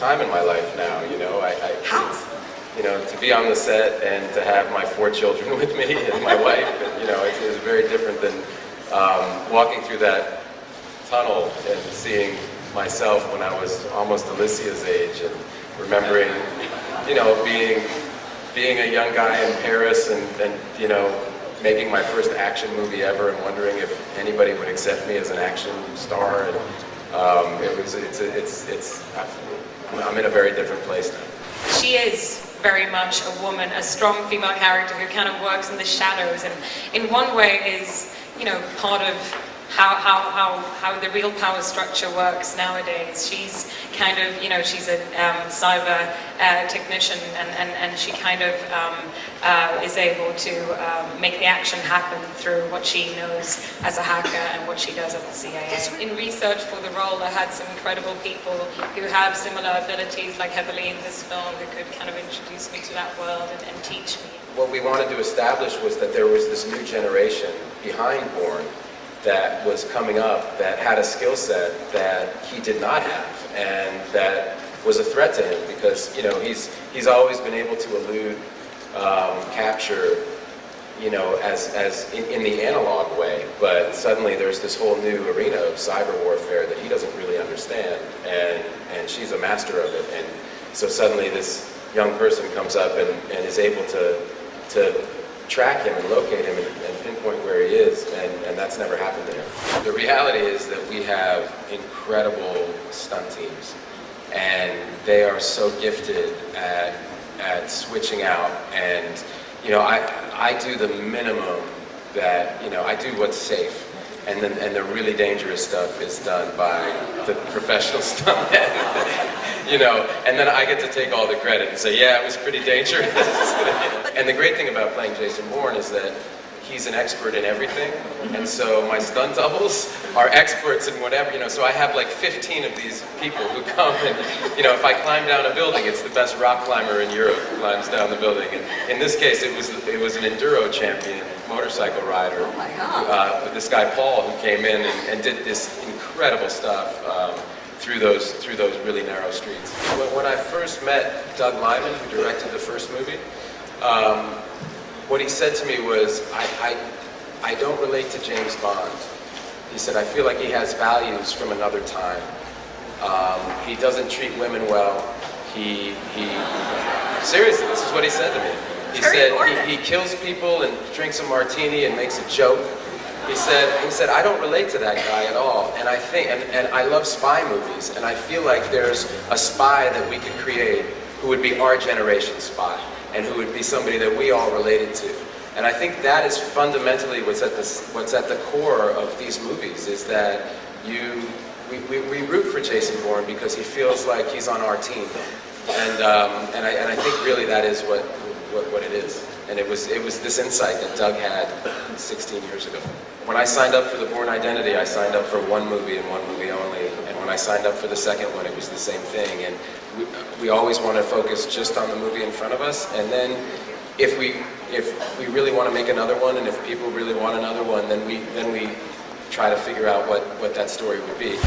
time in my life now, you know. How? You know, to be on the set and to have my 4 children with me and my wife, and, you know, it's very different than walking through that tunnel and seeing myself when I was almost Alicia's age, and remembering, you know, being a young guy in Paris and you know, making my first action movie ever and wondering if anybody would accept me as an action star. And I'm in a very different place now. She is very much a woman, a strong female character who kind of works in the shadows, and in one way is, you know, part of how the real power structure works nowadays. She's kind of, you know, she's a cyber technician, and she kind of is able to make the action happen through what she knows as a hacker and what she does at the CIA. In research for the role, I had some incredible people who have similar abilities, like heavily in this film, who could kind of introduce me to that world and teach me. What we wanted to establish was that there was this new generation behind Bourne that was coming up that had a skill set that he did not have, and that was a threat to him, because, you know, he's always been able to elude capture, you know, as in the analog way, but suddenly there's this whole new arena of cyber warfare that he doesn't really understand, and she's a master of it, and so suddenly this young person comes up and is able to track him and locate him and pinpoint where he is, and that's never happened to him. The reality is that we have incredible stunt teams, and they are so gifted at switching out, and, you know, I do the minimum that, you know, I do what's safe, and the really dangerous stuff is done by the professional stuntmen. You know, and then I get to take all the credit and say, yeah, it was pretty dangerous. And the great thing about playing Jason Bourne is that he's an expert in everything, and so my stunt doubles are experts in whatever, you know, so I have like 15 of these people who come and, you know, if I climb down a building, it's the best rock climber in Europe who climbs down the building, and in this case it was an enduro champion, motorcycle rider, oh my God. This guy Paul, who came in and did this incredible stuff through those really narrow streets. When I first met Doug Liman, who directed the first movie, what he said to me was, I don't relate to James Bond. He said, I feel like he has values from another time. He doesn't treat women well. Seriously, this is what he said to me. He said he kills people and drinks a martini and makes a joke. He said, I don't relate to that guy at all, and I think, and I love spy movies, and I feel like there's a spy that we could create who would be our generation's spy, and who would be somebody that we all related to. And I think that is fundamentally what's at the core of these movies, is that we root for Jason Bourne because he feels like he's on our team, and I think really that is what it is. And it was this insight that Doug had 16 years ago. When I signed up for the Bourne Identity, I signed up for one movie and one movie only. And when I signed up for the second one, it was the same thing. And we always want to focus just on the movie in front of us. And then if we really want to make another one, and if people really want another one, then we try to figure out what that story would be.